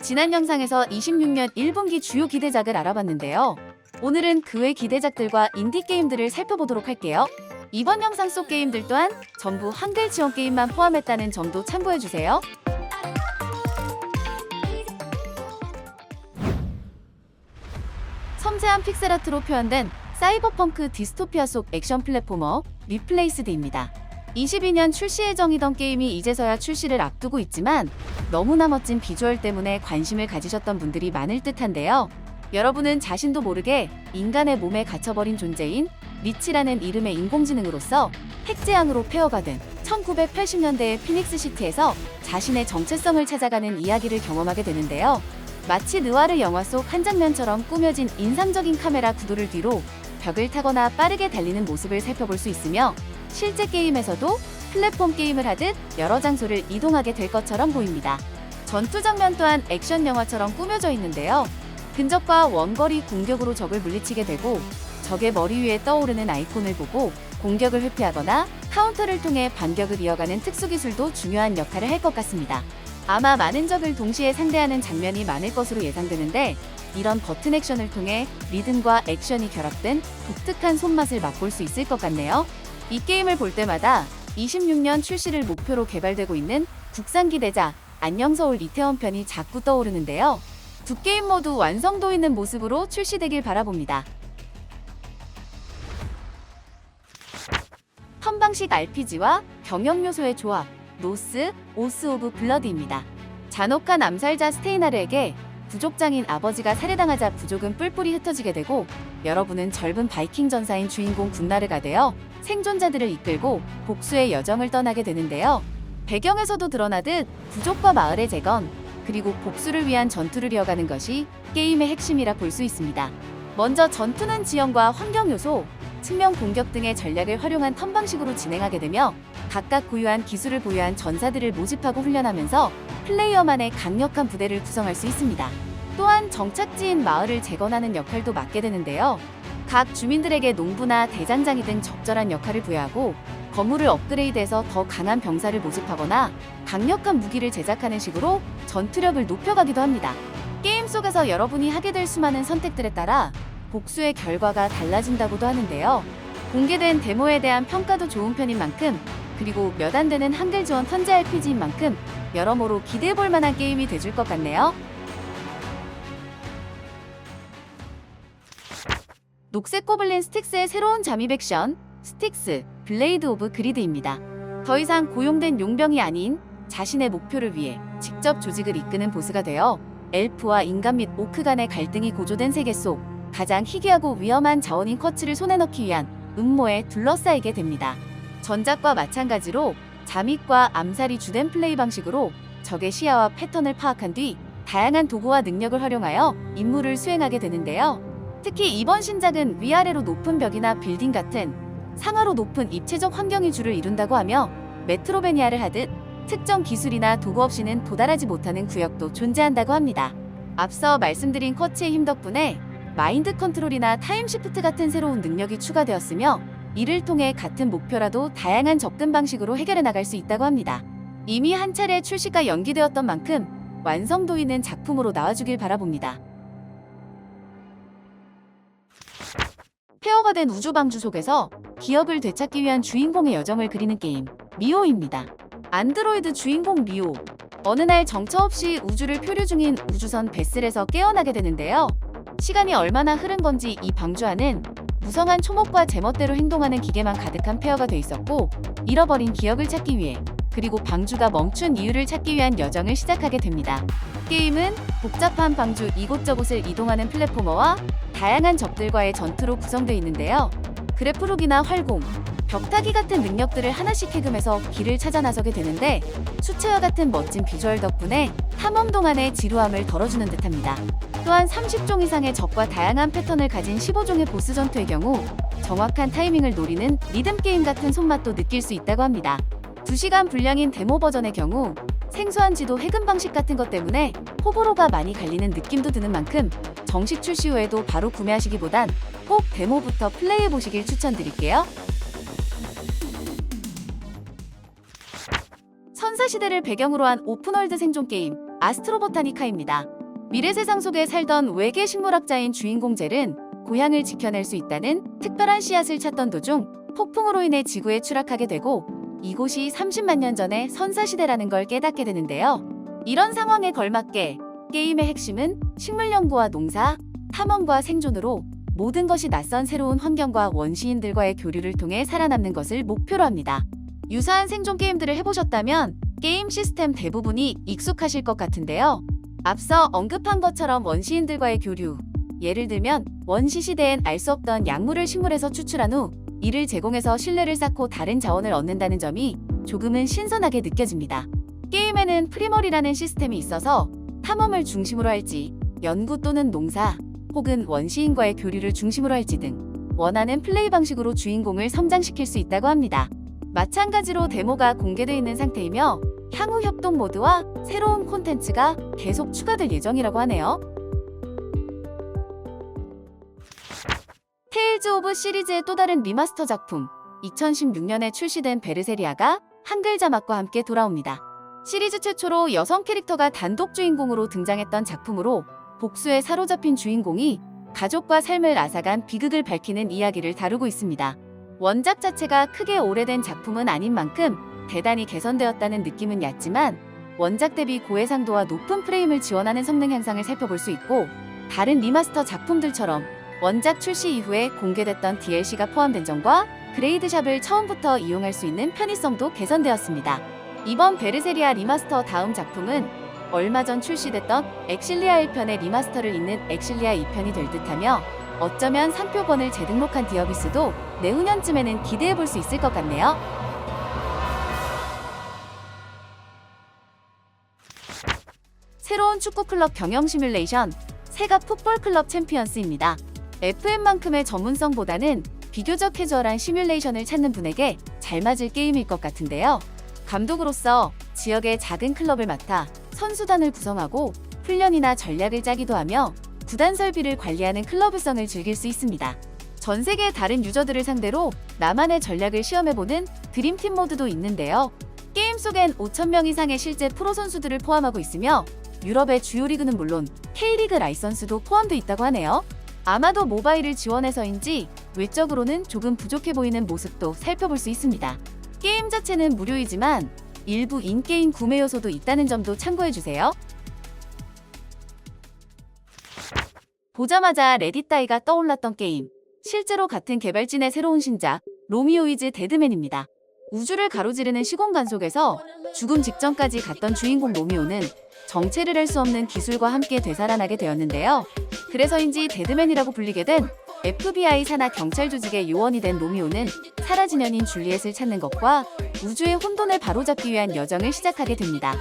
지난 영상에서 26년 1분기 주요 기대작을 알아봤는데요. 오늘은 그 외 기대작들과 인디 게임들을 살펴보도록 할게요. 이번 영상 속 게임들 또한 전부 한글 지원 게임만 포함했다는 점도 참고해주세요. 섬세한 픽셀아트로 표현된 사이버펑크 디스토피아 속 액션 플랫포머 리플레이스드입니다. 22년 출시 예정이던 게임이 이제서야 출시를 앞두고 있지만 너무나 멋진 비주얼 때문에 관심을 가지셨던 분들이 많을 듯한데요. 여러분은 자신도 모르게 인간의 몸에 갇혀버린 존재인 리치라는 이름의 인공지능으로서 핵재앙으로 폐허가 된 1980년대의 피닉스시티에서 자신의 정체성을 찾아가는 이야기를 경험하게 되는데요. 마치 느와르 영화 속 한 장면처럼 꾸며진 인상적인 카메라 구도를 뒤로 벽을 타거나 빠르게 달리는 모습을 살펴볼 수 있으며 실제 게임에서도 플랫폼 게임을 하듯 여러 장소를 이동하게 될 것처럼 보입니다. 전투 장면 또한 액션 영화처럼 꾸며져 있는데요. 근접과 원거리 공격으로 적을 물리치게 되고 적의 머리 위에 떠오르는 아이콘을 보고 공격을 회피하거나 카운터를 통해 반격을 이어가는 특수기술도 중요한 역할을 할 것 같습니다. 아마 많은 적을 동시에 상대하는 장면이 많을 것으로 예상되는데 이런 버튼 액션을 통해 리듬과 액션이 결합된 독특한 손맛을 맛볼 수 있을 것 같네요. 이 게임을 볼 때마다 26년 출시를 목표로 개발되고 있는 국산 기대작 안녕 서울 이태원 편이 자꾸 떠오르는데요. 두 게임 모두 완성도 있는 모습으로 출시되길 바라봅니다. 턴방식 RPG와 경영 요소의 조합, 노스, 오스 오브 블러드입니다. 잔혹한 암살자 스테이나르에게 부족장인 아버지가 살해당하자 부족은 뿔뿔이 흩어지게 되고 여러분은 젊은 바이킹 전사인 주인공 군나르가 되어 생존자들을 이끌고 복수의 여정을 떠나게 되는데요. 배경에서도 드러나듯 부족과 마을의 재건, 그리고 복수를 위한 전투를 이어가는 것이 게임의 핵심이라 볼 수 있습니다. 먼저 전투는 지형과 환경 요소, 측면 공격 등의 전략을 활용한 턴 방식으로 진행하게 되며 각각 고유한 기술을 보유한 전사들을 모집하고 훈련하면서 플레이어만의 강력한 부대를 구성할 수 있습니다. 또한 정착지인 마을을 재건하는 역할도 맡게 되는데요. 각 주민들에게 농부나 대장장이 등 적절한 역할을 부여하고 건물을 업그레이드해서 더 강한 병사를 모집하거나 강력한 무기를 제작하는 식으로 전투력을 높여가기도 합니다. 게임 속에서 여러분이 하게 될 수많은 선택들에 따라 복수의 결과가 달라진다고도 하는데요. 공개된 데모에 대한 평가도 좋은 편인 만큼 그리고 몇 안 되는 한글 지원 턴제 RPG인 만큼 여러모로 기대해볼 만한 게임이 돼줄 것 같네요. 녹색 고블린 스틱스의 새로운 잠입 액션 스틱스 블레이드 오브 그리드입니다. 더 이상 고용된 용병이 아닌 자신의 목표를 위해 직접 조직을 이끄는 보스가 되어 엘프와 인간 및 오크 간의 갈등이 고조된 세계 속 가장 희귀하고 위험한 자원인 쿼츠를 손에 넣기 위한 음모에 둘러싸이게 됩니다. 전작과 마찬가지로 잠입과 암살이 주된 플레이 방식으로 적의 시야와 패턴을 파악한 뒤 다양한 도구와 능력을 활용하여 임무를 수행하게 되는데요. 특히 이번 신작은 위아래로 높은 벽이나 빌딩 같은 상하로 높은 입체적 환경이 주를 이룬다고 하며 메트로베니아를 하듯 특정 기술이나 도구 없이는 도달하지 못하는 구역도 존재한다고 합니다. 앞서 말씀드린 쿼츠의 힘 덕분에 마인드 컨트롤이나 타임 시프트 같은 새로운 능력이 추가되었으며 이를 통해 같은 목표라도 다양한 접근 방식으로 해결해 나갈 수 있다고 합니다. 이미 한 차례 출시가 연기되었던 만큼 완성도 있는 작품으로 나와주길 바라봅니다. 폐허가 된 우주방주 속에서 기억을 되찾기 위한 주인공의 여정을 그리는 게임 미오입니다. 안드로이드 주인공 미오, 어느 날 정처 없이 우주를 표류 중인 우주선 베슬에서 깨어나게 되는데요. 시간이 얼마나 흐른 건지 이 방주안은 무성한 초목과 제멋대로 행동하는 기계만 가득한 폐허가 돼 있었고 잃어버린 기억을 찾기 위해 그리고 방주가 멈춘 이유를 찾기 위한 여정을 시작하게 됩니다. 게임은 복잡한 방주 이곳저곳을 이동하는 플랫포머와 다양한 적들과의 전투로 구성되어 있는데요. 그래프룩이나 활공, 벽타기 같은 능력들을 하나씩 해금해서 길을 찾아 나서게 되는데 수채화 같은 멋진 비주얼 덕분에 탐험 동안의 지루함을 덜어주는 듯합니다. 또한 30종 이상의 적과 다양한 패턴을 가진 15종의 보스 전투의 경우 정확한 타이밍을 노리는 리듬 게임 같은 손맛도 느낄 수 있다고 합니다. 2시간 분량인 데모 버전의 경우 생소한 지도 해금 방식 같은 것 때문에 호불호가 많이 갈리는 느낌도 드는 만큼 정식 출시 후에도 바로 구매하시기보단 꼭 데모부터 플레이해보시길 추천드릴게요. 선사시대를 배경으로 한 오픈월드 생존 게임 아스트로보타니카입니다. 미래 세상 속에 살던 외계 식물학자인 주인공 젤은 고향을 지켜낼 수 있다는 특별한 씨앗을 찾던 도중 폭풍으로 인해 지구에 추락하게 되고 이곳이 30만 년 전의 선사시대라는 걸 깨닫게 되는데요. 이런 상황에 걸맞게 게임의 핵심은 식물 연구와 농사, 탐험과 생존으로 모든 것이 낯선 새로운 환경과 원시인들과의 교류를 통해 살아남는 것을 목표로 합니다. 유사한 생존 게임들을 해보셨다면 게임 시스템 대부분이 익숙하실 것 같은데요. 앞서 언급한 것처럼 원시인들과의 교류, 예를 들면 원시 시대엔 알 수 없던 약물을 식물에서 추출한 후 이를 제공해서 신뢰를 쌓고 다른 자원을 얻는다는 점이 조금은 신선하게 느껴집니다. 게임에는 프리멀이라는 시스템이 있어서 탐험을 중심으로 할지, 연구 또는 농사, 혹은 원시인과의 교류를 중심으로 할지 등 원하는 플레이 방식으로 주인공을 성장시킬 수 있다고 합니다. 마찬가지로 데모가 공개되어 있는 상태이며 향후 협동 모드와 새로운 콘텐츠가 계속 추가될 예정이라고 하네요. 테일즈 오브 시리즈의 또 다른 리마스터 작품, 2016년에 출시된 베르세리아가 한글 자막과 함께 돌아옵니다. 시리즈 최초로 여성 캐릭터가 단독 주인공으로 등장했던 작품으로 복수에 사로잡힌 주인공이 가족과 삶을 앗아간 비극을 밝히는 이야기를 다루고 있습니다. 원작 자체가 크게 오래된 작품은 아닌 만큼 대단히 개선되었다는 느낌은 얕지만 원작 대비 고해상도와 높은 프레임을 지원하는 성능 향상을 살펴볼 수 있고 다른 리마스터 작품들처럼 원작 출시 이후에 공개됐던 DLC가 포함된 점과 그레이드샵을 처음부터 이용할 수 있는 편의성도 개선되었습니다. 이번 베르세리아 리마스터 다음 작품은 얼마 전 출시됐던 엑실리아 1편의 리마스터를 잇는 엑실리아 2편이 될 듯하며 어쩌면 상표권을 재등록한 디어비스도 내후년쯤에는 기대해볼 수 있을 것 같네요. 새로운 축구클럽 경영 시뮬레이션 세가 풋볼클럽 챔피언스입니다. FM만큼의 전문성보다는 비교적 캐주얼한 시뮬레이션을 찾는 분에게 잘 맞을 게임일 것 같은데요. 감독으로서 지역의 작은 클럽을 맡아 선수단을 구성하고 훈련이나 전략을 짜기도 하며 구단 설비를 관리하는 클럽성을 즐길 수 있습니다. 전 세계 다른 유저들을 상대로 나만의 전략을 시험해보는 드림팀 모드도 있는데요. 게임 속엔 5,000명 이상의 실제 프로 선수들을 포함하고 있으며 유럽의 주요 리그는 물론 K리그 라이선스도 포함되어 있다고 하네요. 아마도 모바일을 지원해서인지 외적으로는 조금 부족해 보이는 모습도 살펴볼 수 있습니다. 게임 자체는 무료이지만 일부 인게임 구매 요소도 있다는 점도 참고해주세요. 보자마자 레딧다이가 떠올랐던 게임, 실제로 같은 개발진의 새로운 신작 로미오 이즈 데드맨입니다. 우주를 가로지르는 시공간 속에서 죽음 직전까지 갔던 주인공 로미오는 정체를 할 수 없는 기술과 함께 되살아나게 되었는데요. 그래서인지 데드맨이라고 불리게 된 FBI 산하 경찰 조직의 요원이 된 로미오는 사라진 연인 줄리엣을 찾는 것과 우주의 혼돈을 바로잡기 위한 여정을 시작하게 됩니다.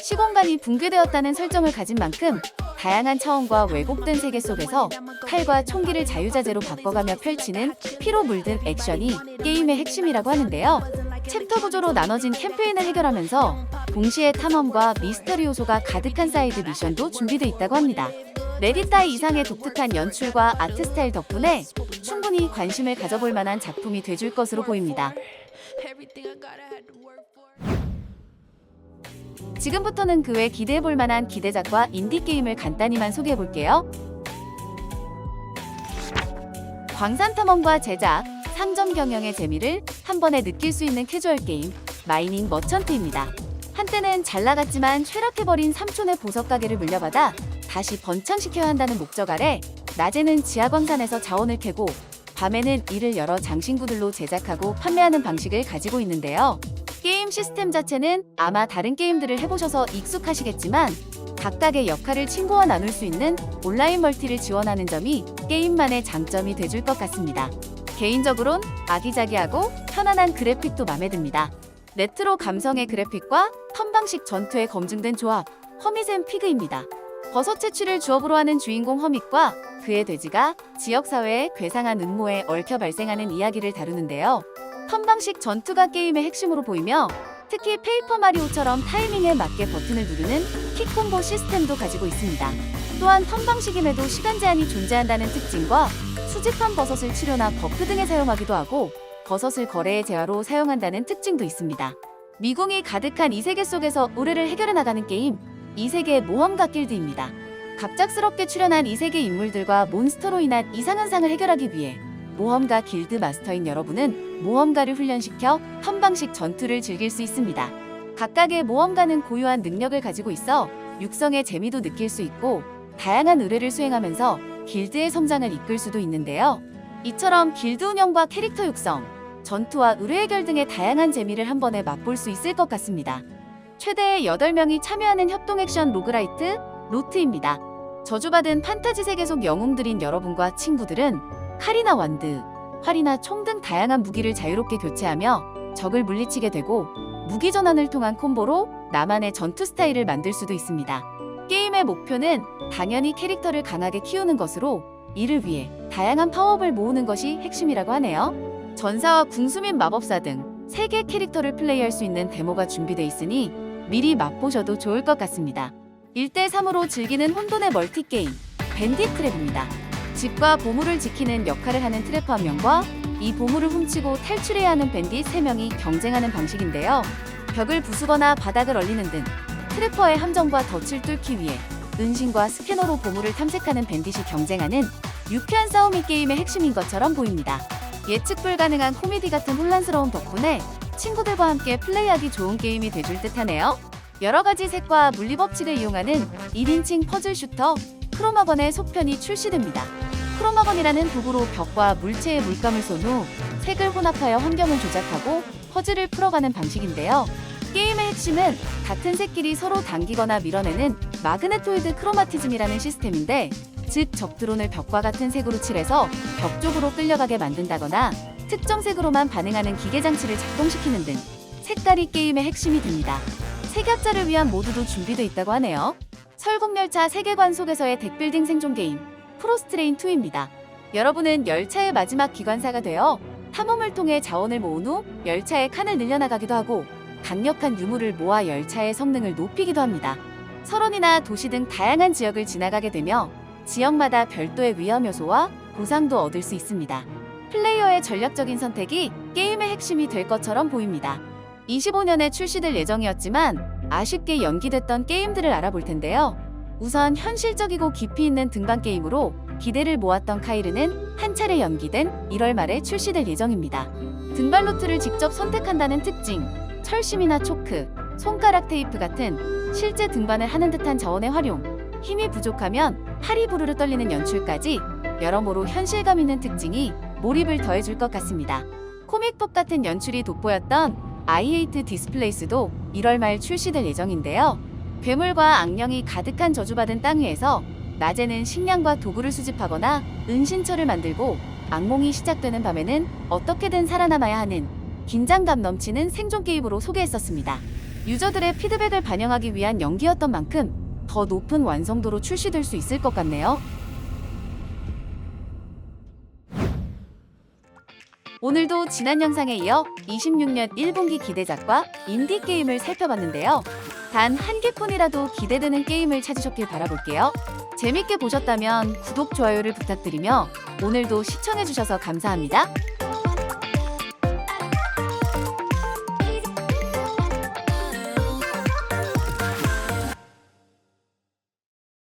시공간이 붕괴되었다는 설정을 가진 만큼 다양한 차원과 왜곡된 세계 속에서 칼과 총기를 자유자재로 바꿔가며 펼치는 피로 물든 액션이 게임의 핵심이라고 하는데요. 챕터 구조로 나눠진 캠페인을 해결하면서 동시에 탐험과 미스터리 요소가 가득한 사이드 미션도 준비되어 있다고 합니다. 레딧다이 이상의 독특한 연출과 아트 스타일 덕분에 충분히 관심을 가져볼 만한 작품이 돼줄 것으로 보입니다. 지금부터는 그 외 기대해볼 만한 기대작과 인디게임을 간단히만 소개해볼게요. 광산탐험과 제작, 상점 경영의 재미를 한 번에 느낄 수 있는 캐주얼 게임, 마이닝 머천트입니다. 한때는 잘 나갔지만 쇠락해버린 삼촌의 보석 가게를 물려받아 다시 번창시켜야 한다는 목적 아래 낮에는 지하광산에서 자원을 캐고 밤에는 이를 여러 장신구들로 제작하고 판매하는 방식을 가지고 있는데요. 게임 시스템 자체는 아마 다른 게임들을 해보셔서 익숙하시겠지만 각각의 역할을 친구와 나눌 수 있는 온라인 멀티를 지원하는 점이 게임만의 장점이 돼줄 것 같습니다. 개인적으론 아기자기하고 편안한 그래픽도 마음에 듭니다. 레트로 감성의 그래픽과 턴방식 전투에 검증된 조합, 허밋 앤 피그입니다. 버섯 채취를 주업으로 하는 주인공 허밋과 그의 돼지가 지역사회의 괴상한 음모에 얽혀 발생하는 이야기를 다루는데요. 턴방식 전투가 게임의 핵심으로 보이며 특히 페이퍼 마리오처럼 타이밍에 맞게 버튼을 누르는 킥콤보 시스템도 가지고 있습니다. 또한 턴방식임에도 시간 제한이 존재한다는 특징과 수집한 버섯을 치료나 버프 등에 사용하기도 하고 버섯을 거래의 재화로 사용한다는 특징도 있습니다. 미궁이 가득한 이 세계 속에서 의뢰를 해결해 나가는 게임, 이 세계 모험가 길드입니다. 갑작스럽게 출연한 이 세계 인물들과 몬스터로 인한 이상현상을 해결하기 위해 모험가 길드 마스터인 여러분은 모험가를 훈련시켜 선방식 전투를 즐길 수 있습니다. 각각의 모험가는 고유한 능력을 가지고 있어 육성의 재미도 느낄 수 있고 다양한 의뢰를 수행하면서 길드의 성장을 이끌 수도 있는데요. 이처럼 길드 운영과 캐릭터 육성, 전투와 의뢰 해결 등의 다양한 재미를 한 번에 맛볼 수 있을 것 같습니다. 최대 8명이 참여하는 협동 액션 로그라이트 로트입니다. 저주받은 판타지 세계 속 영웅들인 여러분과 친구들은 칼이나 완드, 활이나 총 등 다양한 무기를 자유롭게 교체하며 적을 물리치게 되고 무기 전환을 통한 콤보로 나만의 전투 스타일을 만들 수도 있습니다. 게임의 목표는 당연히 캐릭터를 강하게 키우는 것으로 이를 위해 다양한 파워업을 모으는 것이 핵심이라고 하네요. 전사와 궁수민 마법사 등 3개 캐릭터를 플레이할 수 있는 데모가 준비되어 있으니 미리 맛보셔도 좋을 것 같습니다. 1대3으로 즐기는 혼돈의 멀티게임 밴딧 트랩입니다. 집과 보물을 지키는 역할을 하는 트래퍼 1명과 이 보물을 훔치고 탈출해야 하는 밴딧 3명이 경쟁하는 방식인데요. 벽을 부수거나 바닥을 얼리는 등 트래퍼의 함정과 덫을 뚫기 위해 은신과 스캐너로 보물을 탐색하는 밴딧이 경쟁하는 유쾌한 싸움이 게임의 핵심인 것처럼 보입니다. 예측 불가능한 코미디 같은 혼란스러움 덕분에 친구들과 함께 플레이하기 좋은 게임이 돼줄 듯하네요. 여러가지 색과 물리법칙을 이용하는 1인칭 퍼즐 슈터 크로마건의 속편이 출시됩니다. 크로마건이라는 도구로 벽과 물체에 물감을 쏜 후 색을 혼합하여 환경을 조작하고 퍼즐을 풀어가는 방식인데요. 게임의 핵심은 같은 색끼리 서로 당기거나 밀어내는 마그네토이드 크로마티즘이라는 시스템인데, 즉 적드론을 벽과 같은 색으로 칠해서 벽 쪽으로 끌려가게 만든다거나 특정 색으로만 반응하는 기계장치를 작동시키는 등 색깔이 게임의 핵심이 됩니다. 색약자를 위한 모드도 준비되어 있다고 하네요. 설국열차 세계관 속에서의 덱빌딩 생존 게임 프로스트레인2입니다. 여러분은 열차의 마지막 기관사가 되어 탐험을 통해 자원을 모은 후 열차의 칸을 늘려나가기도 하고 강력한 유물을 모아 열차의 성능을 높이기도 합니다. 설원이나 도시 등 다양한 지역을 지나가게 되며 지역마다 별도의 위험 요소와 보상도 얻을 수 있습니다. 플레이어의 전략적인 선택이 게임의 핵심이 될 것처럼 보입니다. 25년에 출시될 예정이었지만 아쉽게 연기됐던 게임들을 알아볼 텐데요. 우선 현실적이고 깊이 있는 등반 게임으로 기대를 모았던 카이르는 한 차례 연기된 1월 말에 출시될 예정입니다. 등반 루트를 직접 선택한다는 특징, 철심이나 초크, 손가락 테이프 같은 실제 등반을 하는 듯한 자원의 활용, 힘이 부족하면 팔이 부르르 떨리는 연출까지 여러모로 현실감 있는 특징이 몰입을 더해줄 것 같습니다. 코믹북 같은 연출이 돋보였던 I Hate 디스플레이스도 1월 말 출시될 예정인데요. 괴물과 악령이 가득한 저주받은 땅 위에서 낮에는 식량과 도구를 수집하거나 은신처를 만들고 악몽이 시작되는 밤에는 어떻게든 살아남아야 하는 긴장감 넘치는 생존 게임으로 소개했었습니다. 유저들의 피드백을 반영하기 위한 연기였던 만큼 더 높은 완성도로 출시될 수 있을 것 같네요. 오늘도 지난 영상에 이어 26년 1분기 기대작과 인디게임을 살펴봤는데요. 단 한 개뿐이라도 기대되는 게임을 찾으셨길 바라볼게요. 재밌게 보셨다면 구독, 좋아요를 부탁드리며 오늘도 시청해주셔서 감사합니다.